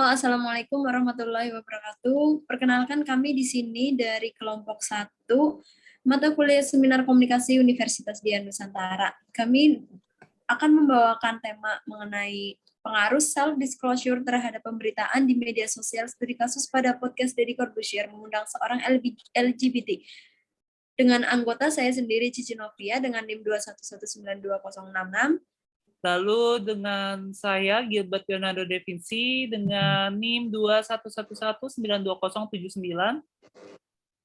Assalamualaikum warahmatullahi wabarakatuh. Perkenalkan kami di sini dari kelompok 1, mata kuliah Seminar Komunikasi Universitas Dian Nusantara. Kami akan membawakan tema mengenai pengaruh self-disclosure terhadap pemberitaan di media sosial studi kasus pada podcast Deddy Corbuzier mengundang seorang LGBT. Dengan anggota saya sendiri, Cici Novia, dengan NIM 211920066. Lalu dengan saya, Gilbert Leonardo Da Vinci, dengan NIM 211192079.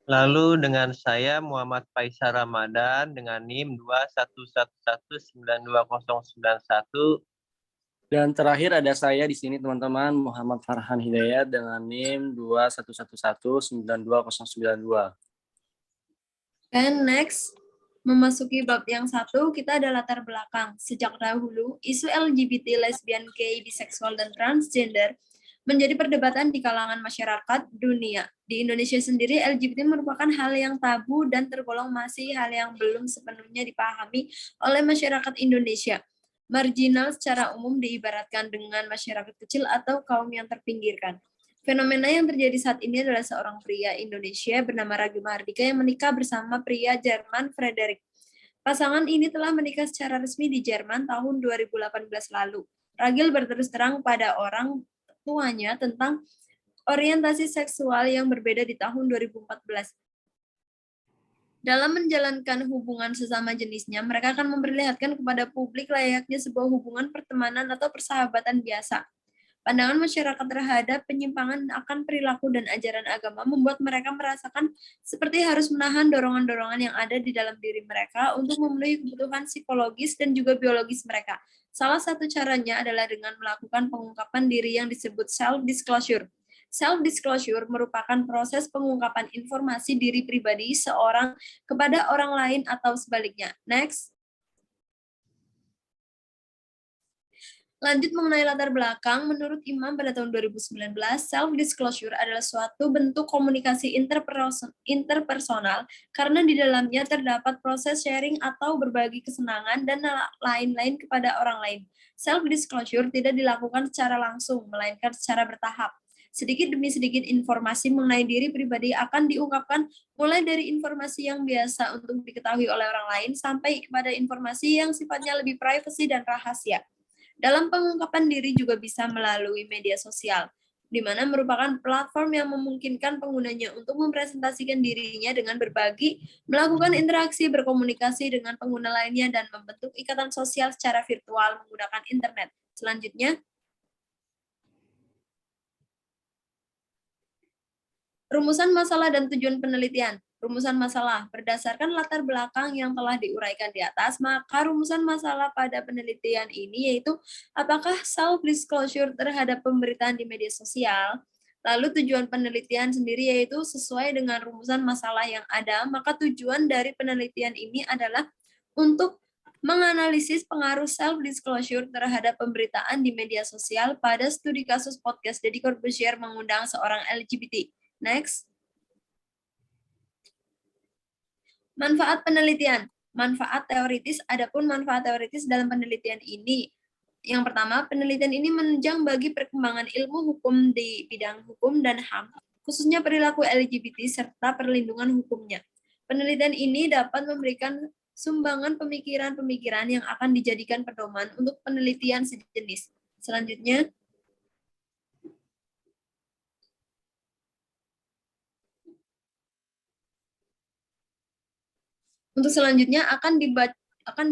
Lalu dengan saya, Muhammad Faisal Ramadan, dengan NIM 211192091. Dan terakhir ada saya di sini, teman-teman, Muhammad Farhan Hidayat, dengan NIM 211192092. And next, memasuki bab yang 1, kita ada latar belakang. Sejak dahulu, isu LGBT, lesbian, gay, biseksual, dan transgender menjadi perdebatan di kalangan masyarakat dunia. Di Indonesia sendiri, LGBT merupakan hal yang tabu dan tergolong masih hal yang belum sepenuhnya dipahami oleh masyarakat Indonesia. Marginal secara umum diibaratkan dengan masyarakat kecil atau kaum yang terpinggirkan. Fenomena yang terjadi saat ini adalah seorang pria Indonesia bernama Ragi Mahardika yang menikah bersama pria Jerman Frederick. Pasangan ini telah menikah secara resmi di Jerman tahun 2018 lalu. Ragil berterus terang pada orang tuanya tentang orientasi seksual yang berbeda di tahun 2014. Dalam menjalankan hubungan sesama jenisnya, mereka akan memperlihatkan kepada publik layaknya sebuah hubungan pertemanan atau persahabatan biasa. Pandangan masyarakat terhadap penyimpangan akan perilaku dan ajaran agama membuat mereka merasakan seperti harus menahan dorongan-dorongan yang ada di dalam diri mereka untuk memenuhi kebutuhan psikologis dan juga biologis mereka. Salah satu caranya adalah dengan melakukan pengungkapan diri yang disebut self-disclosure. Self-disclosure merupakan proses pengungkapan informasi diri pribadi seorang kepada orang lain atau sebaliknya. Next. Lanjut mengenai latar belakang, menurut Imam pada tahun 2019, self-disclosure adalah suatu bentuk komunikasi interpersonal karena di dalamnya terdapat proses sharing atau berbagi kesenangan dan lain-lain kepada orang lain. Self-disclosure tidak dilakukan secara langsung, melainkan secara bertahap. Sedikit demi sedikit informasi mengenai diri pribadi akan diungkapkan mulai dari informasi yang biasa untuk diketahui oleh orang lain sampai kepada informasi yang sifatnya lebih privasi dan rahasia. Dalam pengungkapan diri juga bisa melalui media sosial, di mana merupakan platform yang memungkinkan penggunanya untuk mempresentasikan dirinya dengan berbagi, melakukan interaksi, berkomunikasi dengan pengguna lainnya, dan membentuk ikatan sosial secara virtual menggunakan internet. Selanjutnya, rumusan masalah dan tujuan penelitian. Rumusan masalah. Berdasarkan latar belakang yang telah diuraikan di atas, maka rumusan masalah pada penelitian ini yaitu apakah self-disclosure terhadap pemberitaan di media sosial. Lalu tujuan penelitian sendiri yaitu sesuai dengan rumusan masalah yang ada, maka tujuan dari penelitian ini adalah untuk menganalisis pengaruh self-disclosure terhadap pemberitaan di media sosial pada studi kasus podcast Deddy Corbuzier mengundang seorang LGBT. Next. Manfaat penelitian. Manfaat teoritis, adapun manfaat teoritis dalam penelitian ini. Yang pertama, penelitian ini menunjang bagi perkembangan ilmu hukum di bidang hukum dan HAM, khususnya perilaku LGBT serta perlindungan hukumnya. Penelitian ini dapat memberikan sumbangan pemikiran-pemikiran yang akan dijadikan pedoman untuk penelitian sejenis. Selanjutnya, untuk selanjutnya akan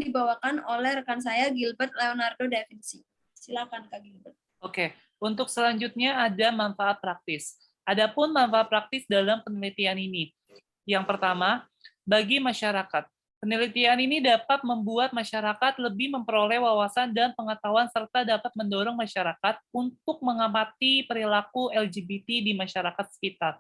dibawakan oleh rekan saya Gilbert Leonardo Da Vinci. Silakan Kak Gilbert. Oke, untuk selanjutnya ada manfaat praktis. Adapun manfaat praktis dalam penelitian ini. Yang pertama, bagi masyarakat. Penelitian ini dapat membuat masyarakat lebih memperoleh wawasan dan pengetahuan serta dapat mendorong masyarakat untuk mengamati perilaku LGBT di masyarakat sekitar.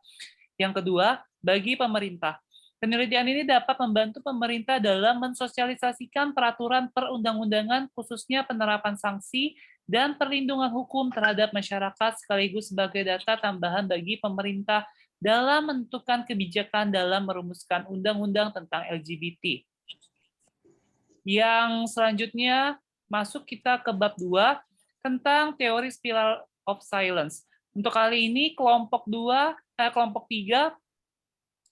Yang kedua, bagi pemerintah. Penelitian ini dapat membantu pemerintah dalam mensosialisasikan peraturan perundang-undangan khususnya penerapan sanksi dan perlindungan hukum terhadap masyarakat sekaligus sebagai data tambahan bagi pemerintah dalam menentukan kebijakan dalam merumuskan undang-undang tentang LGBT. Yang selanjutnya masuk kita ke bab 2 tentang teori spiral of silence. Untuk kali ini kelompok 3,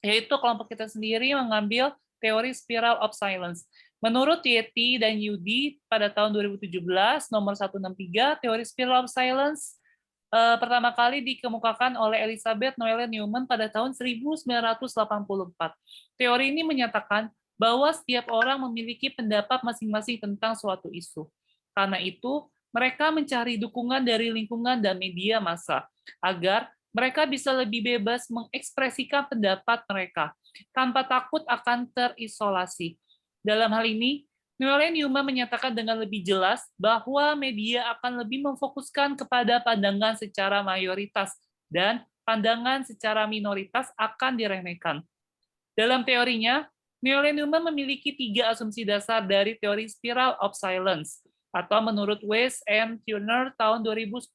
yaitu kelompok kita sendiri mengambil teori spiral of silence. Menurut Yeti dan Yudi pada tahun 2017, nomor 163, teori spiral of silence pertama kali dikemukakan oleh Elizabeth Noelle Newman pada tahun 1984. Teori ini menyatakan bahwa setiap orang memiliki pendapat masing-masing tentang suatu isu. Karena itu, mereka mencari dukungan dari lingkungan dan media massa agar mereka bisa lebih bebas mengekspresikan pendapat mereka tanpa takut akan terisolasi. Dalam hal ini, Noelle Newman menyatakan dengan lebih jelas bahwa media akan lebih memfokuskan kepada pandangan secara mayoritas dan pandangan secara minoritas akan diremehkan. Dalam teorinya, Noelle Newman memiliki 3 asumsi dasar dari teori spiral of silence, atau menurut Weiss and Turner tahun 2010.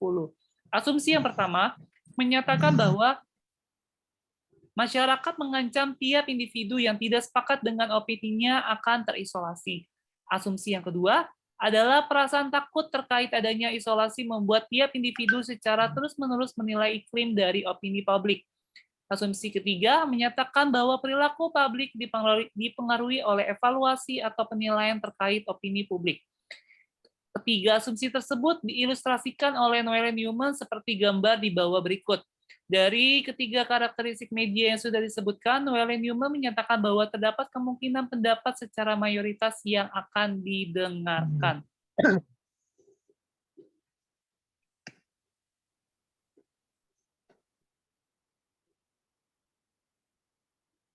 Asumsi yang pertama menyatakan bahwa masyarakat mengancam tiap individu yang tidak sepakat dengan opininya akan terisolasi. Asumsi yang kedua adalah perasaan takut terkait adanya isolasi membuat tiap individu secara terus-menerus menilai iklim dari opini publik. Asumsi ketiga menyatakan bahwa perilaku publik dipengaruhi oleh evaluasi atau penilaian terkait opini publik. Ketiga asumsi tersebut diilustrasikan oleh Noelle Newman seperti gambar di bawah berikut. Dari ketiga karakteristik media yang sudah disebutkan, Noelle Newman menyatakan bahwa terdapat kemungkinan pendapat secara mayoritas yang akan didengarkan.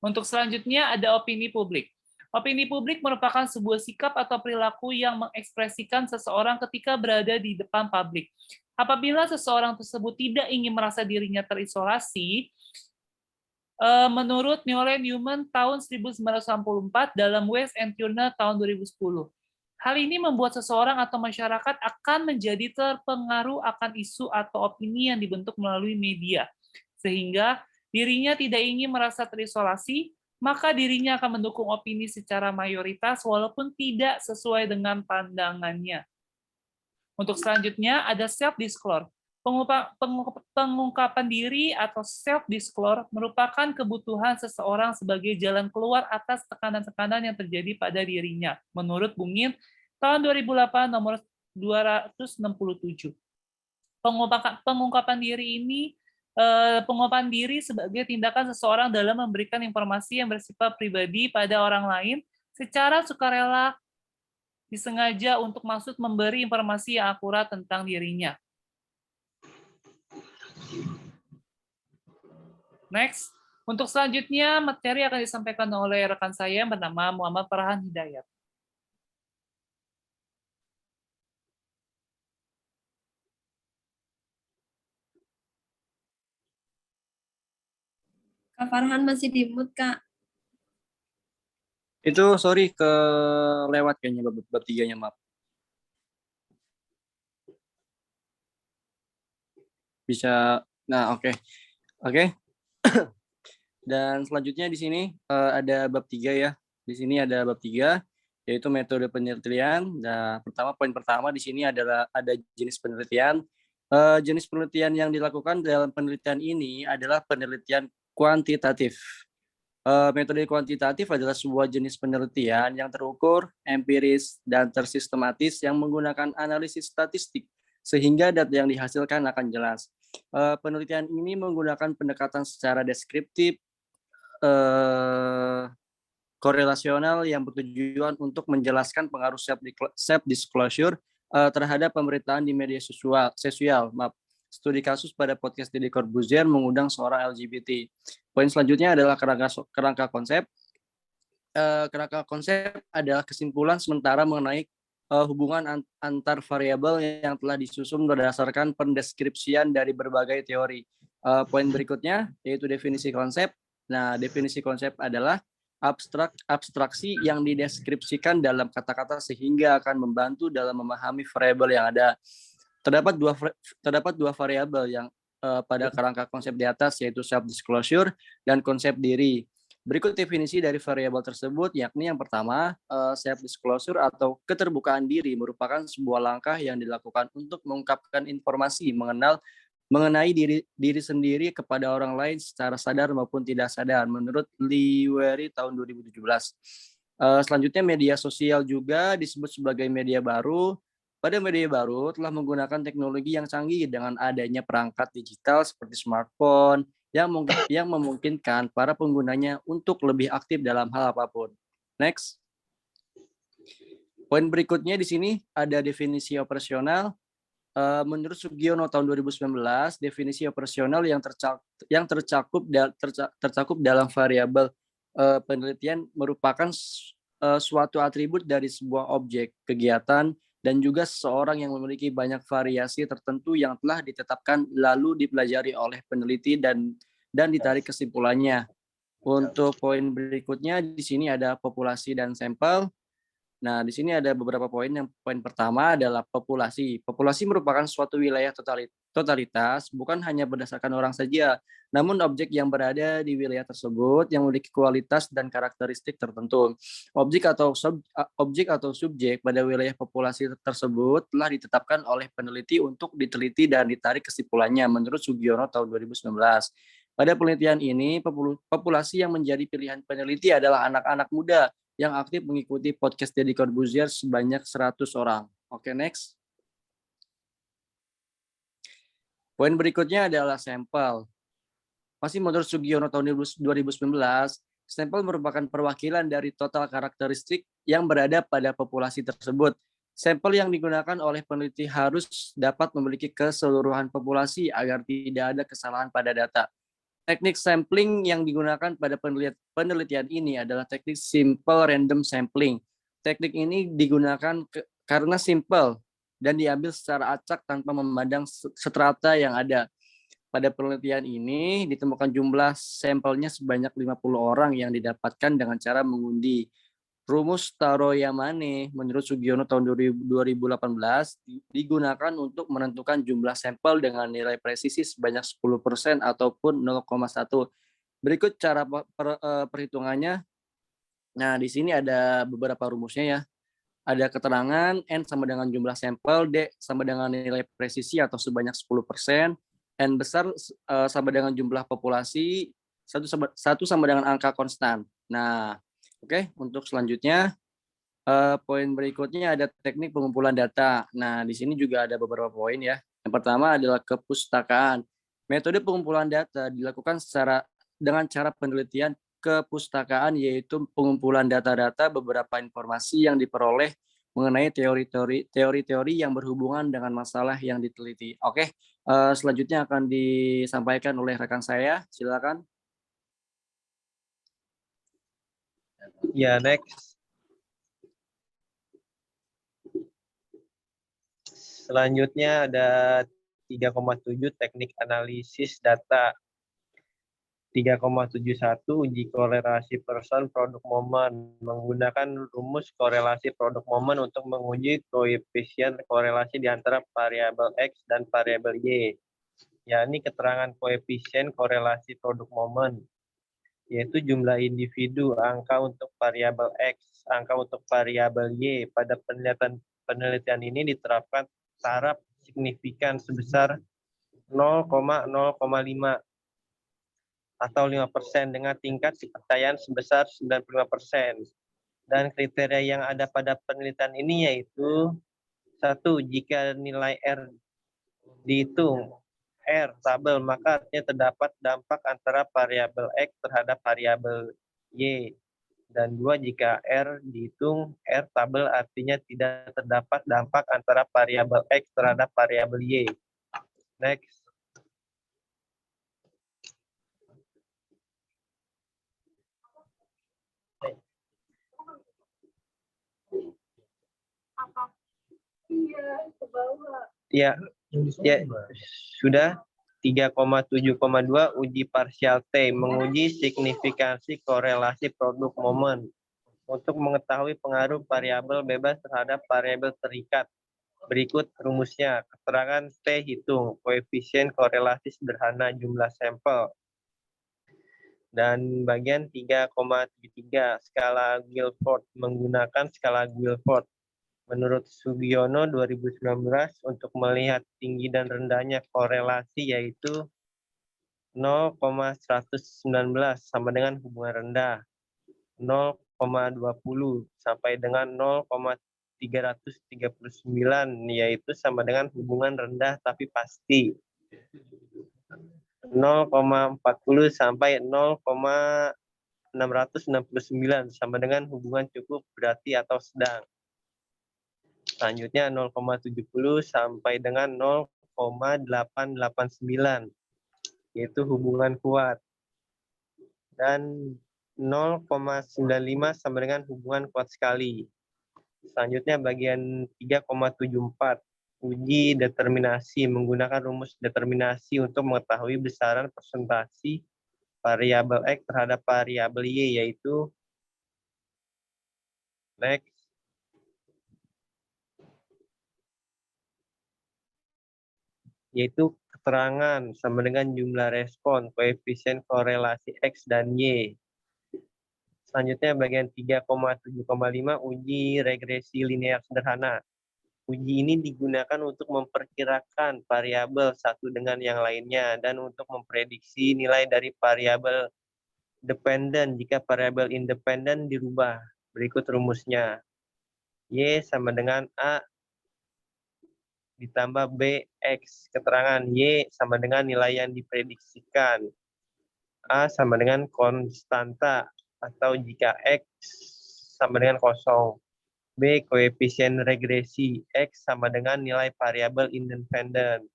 Untuk selanjutnya ada opini publik. Opini publik merupakan sebuah sikap atau perilaku yang mengekspresikan seseorang ketika berada di depan publik. Apabila seseorang tersebut tidak ingin merasa dirinya terisolasi, menurut Noelle Newman tahun 1994 dalam Weiss and Turner tahun 2010. Hal ini membuat seseorang atau masyarakat akan menjadi terpengaruh akan isu atau opini yang dibentuk melalui media, sehingga dirinya tidak ingin merasa terisolasi, maka dirinya akan mendukung opini secara mayoritas walaupun tidak sesuai dengan pandangannya. Untuk selanjutnya ada self-disclosure. Pengungkapan diri atau self-disclosure merupakan kebutuhan seseorang sebagai jalan keluar atas tekanan-tekanan yang terjadi pada dirinya. Menurut Bungin, tahun 2008 nomor 267. Pengungkapan diri sebagai tindakan seseorang dalam memberikan informasi yang bersifat pribadi pada orang lain secara sukarela disengaja untuk maksud memberi informasi yang akurat tentang dirinya. Next, untuk selanjutnya materi akan disampaikan oleh rekan saya yang bernama Muhammad Farhan Hidayat. Kak Farhan masih di mute, Kak. Itu sorry lewat kayaknya bab 3-nya, maaf. Bisa. Nah, oke. Dan selanjutnya di sini ada bab 3 ya. Di sini ada bab 3 yaitu metode penelitian. Nah, poin pertama di sini adalah ada jenis penelitian. Jenis penelitian yang dilakukan dalam penelitian ini adalah penelitian kuantitatif. Metode kuantitatif adalah sebuah jenis penelitian yang terukur, empiris, dan tersistematis yang menggunakan analisis statistik, sehingga data yang dihasilkan akan jelas. Penelitian ini menggunakan pendekatan secara deskriptif, korelasional yang bertujuan untuk menjelaskan pengaruh self-disclosure terhadap pemberitaan di media sosial. Studi kasus pada podcast Deddy Corbuzier mengundang seorang LGBT. Poin selanjutnya adalah kerangka konsep. Kerangka konsep adalah kesimpulan sementara mengenai hubungan antar variabel yang telah disusun berdasarkan pendeskripsian dari berbagai teori. Poin berikutnya yaitu definisi konsep. Nah, definisi konsep adalah abstraksi yang dideskripsikan dalam kata-kata sehingga akan membantu dalam memahami variabel yang ada. Terdapat dua variabel yang pada kerangka konsep di atas, yaitu self-disclosure dan konsep diri. Berikut definisi dari variabel tersebut, yakni yang pertama, self-disclosure atau keterbukaan diri merupakan sebuah langkah yang dilakukan untuk mengungkapkan informasi mengenal mengenai diri sendiri kepada orang lain secara sadar maupun tidak sadar, menurut Liweri tahun 2017. Selanjutnya, media sosial juga disebut sebagai media baru. Pada media baru telah menggunakan teknologi yang canggih dengan adanya perangkat digital seperti smartphone yang memungkinkan para penggunanya untuk lebih aktif dalam hal apapun. Next. Poin berikutnya di sini ada definisi operasional. Menurut Sugiono tahun 2019, definisi operasional yang tercakup dalam variabel penelitian merupakan suatu atribut dari sebuah objek, kegiatan, dan juga seseorang yang memiliki banyak variasi tertentu yang telah ditetapkan lalu dipelajari oleh peneliti dan ditarik kesimpulannya. Untuk poin berikutnya di sini ada populasi dan sampel. Nah, di sini ada beberapa poin. Yang poin pertama adalah populasi. Populasi merupakan suatu wilayah totalitas, bukan hanya berdasarkan orang saja, namun objek yang berada di wilayah tersebut yang memiliki kualitas dan karakteristik tertentu. Objek atau subjek pada wilayah populasi tersebut telah ditetapkan oleh peneliti untuk diteliti dan ditarik kesimpulannya menurut Sugiono tahun 2019. Pada penelitian ini, populasi yang menjadi pilihan peneliti adalah anak-anak muda yang aktif mengikuti podcast Deddy Corbuzier sebanyak 100 orang. Oke, next. Poin berikutnya adalah sampel. Masih menurut Sugiono tahun 2019, sampel merupakan perwakilan dari total karakteristik yang berada pada populasi tersebut. Sampel yang digunakan oleh peneliti harus dapat memiliki keseluruhan populasi agar tidak ada kesalahan pada data. Teknik sampling yang digunakan pada penelitian ini adalah teknik simple random sampling. Teknik ini digunakan karena simple dan diambil secara acak tanpa memandang strata yang ada. Pada penelitian ini ditemukan jumlah sampelnya sebanyak 50 orang yang didapatkan dengan cara mengundi. Rumus Taro-Yamane menurut Sugiono tahun 2018 digunakan untuk menentukan jumlah sampel dengan nilai presisi sebanyak 10% ataupun 0,1. Berikut cara perhitungannya. Nah, di sini ada beberapa rumusnya ya. Ada keterangan N sama dengan jumlah sampel, D sama dengan nilai presisi atau sebanyak 10%, N besar sama dengan jumlah populasi, 1 sama dengan angka konstan. Nah, oke, untuk selanjutnya, poin berikutnya ada teknik pengumpulan data. Nah, di sini juga ada beberapa poin ya. Yang pertama adalah kepustakaan. Metode pengumpulan data dilakukan dengan cara penelitian kepustakaan, yaitu pengumpulan data-data beberapa informasi yang diperoleh mengenai teori-teori yang berhubungan dengan masalah yang diteliti. Oke, selanjutnya akan disampaikan oleh rekan saya. Silakan. Ya, next. Selanjutnya ada 3,7 teknik analisis data. 3,71 uji korelasi person produk momen. Menggunakan rumus korelasi produk momen untuk menguji koefisien korelasi di antara variabel X dan variabel Y, yakni keterangan koefisien korelasi produk momen, yaitu jumlah individu, angka untuk variabel X, angka untuk variabel Y. Pada penelitian ini diterapkan taraf signifikan sebesar 0,05 atau 5% dengan tingkat kepercayaan sebesar 95%. Dan kriteria yang ada pada penelitian ini yaitu 1. Jika nilai R dihitung R tabel, maka artinya terdapat dampak antara variabel X terhadap variabel Y. Dan 2. Jika R dihitung R tabel, artinya tidak terdapat dampak antara variabel X terhadap variabel Y. Next. Ya, sudah. 3,7,2 uji parsial T, menguji signifikansi korelasi produk momen untuk mengetahui pengaruh variabel bebas terhadap variabel terikat. Berikut rumusnya. Keterangan T hitung, koefisien korelasi sederhana jumlah sampel. Dan bagian 3,73 skala Guilford, menggunakan skala Guilford. Menurut Sugiono 2019 untuk melihat tinggi dan rendahnya korelasi yaitu 0,119 sama dengan hubungan rendah, 0,20 sampai dengan 0,339 yaitu sama dengan hubungan rendah tapi pasti. 0,40 sampai 0,669 sama dengan hubungan cukup berarti atau sedang. Selanjutnya 0,70 sampai dengan 0,889 yaitu hubungan kuat. Dan 0,95 sama dengan hubungan kuat sekali. Selanjutnya bagian 3,74 uji determinasi menggunakan rumus determinasi untuk mengetahui besaran presentasi variabel X terhadap variabel Y yaitu next. Yaitu keterangan sama dengan jumlah respon, koefisien korelasi X dan Y. Selanjutnya bagian 3,7,5 uji regresi linear sederhana. Uji ini digunakan untuk memperkirakan variabel satu dengan yang lainnya dan untuk memprediksi nilai dari variabel dependen jika variabel independen dirubah. Berikut rumusnya. Y sama dengan A ditambah BX. Keterangan Y sama dengan nilai yang diprediksikan. A sama dengan konstanta atau jika X sama dengan 0. B. Koefisien regresi X sama dengan nilai variabel independen.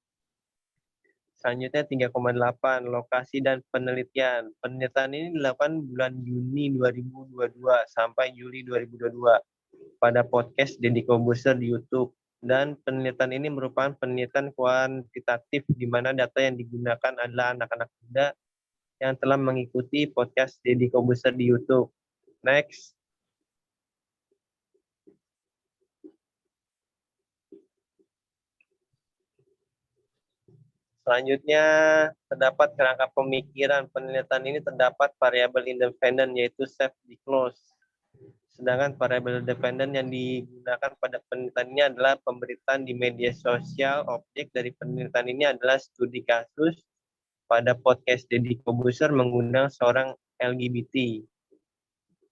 Selanjutnya 3,8 lokasi dan penelitian. Penelitian ini dilakukan bulan Juni 2022 sampai Juli 2022 pada podcast Deddy Corbuzier di YouTube. Dan penelitian ini merupakan penelitian kuantitatif di mana data yang digunakan adalah anak-anak muda yang telah mengikuti podcast Deddy Corbuzier di YouTube. Next. Selanjutnya, terdapat kerangka pemikiran penelitian ini terdapat variabel independen yaitu self-disclose. Sedangkan variabel dependen yang digunakan pada penelitian ini adalah pemberitaan di media sosial. Objek dari penelitian ini adalah studi kasus pada podcast Deddy Corbuzier mengundang seorang LGBT.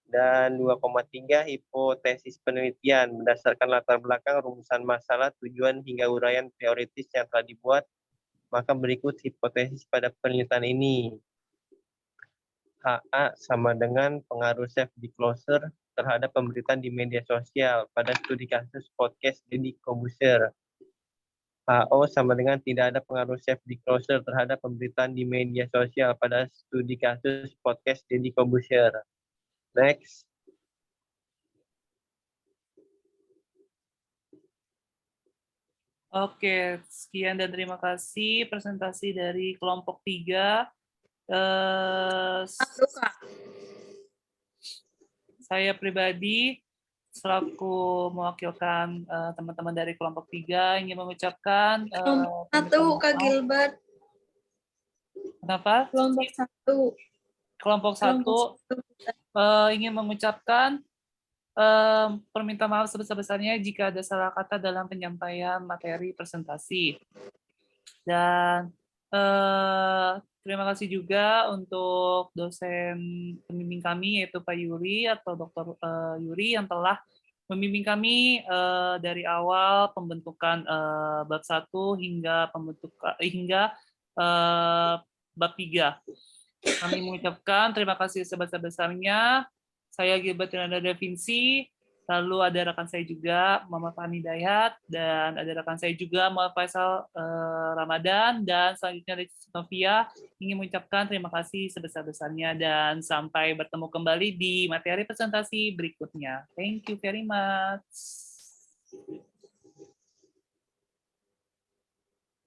Dan 2,3 hipotesis penelitian berdasarkan latar belakang rumusan masalah, tujuan hingga uraian teoritis yang telah dibuat. Maka berikut hipotesis pada penelitian ini. HA sama dengan pengaruh self-disclosure terhadap pemberitaan di media sosial pada studi kasus podcast Deddy Corbuzier. HO sama dengan tidak ada pengaruh self-disclosure terhadap pemberitaan di media sosial pada studi kasus podcast Deddy Corbuzier. Next. Oke, sekian dan terima kasih presentasi dari kelompok 3. Saya pribadi selaku mewakilkan teman-teman dari kelompok 3 ingin mengucapkan Satu, Kak Gilbert. Kenapa? Kelompok 1. Kelompok 1 ingin mengucapkan permintaan maaf sebesar-besarnya jika ada salah kata dalam penyampaian materi presentasi. Dan terima kasih juga untuk dosen pembimbing kami yaitu Pak Yuri atau Dr. Yuri yang telah membimbing kami dari awal pembentukan bab 1 hingga bab 3. Kami mengucapkan terima kasih sebesar-besarnya. Saya Gilbert Rinanda Da Vinci, lalu ada rekan saya juga, Muhammad Fahmi Dayat, dan ada rekan saya juga, Muhammad Faisal Ramadan, dan selanjutnya Ricis Novia, ingin mengucapkan terima kasih sebesar-besarnya, dan sampai bertemu kembali di materi presentasi berikutnya. Thank you very much.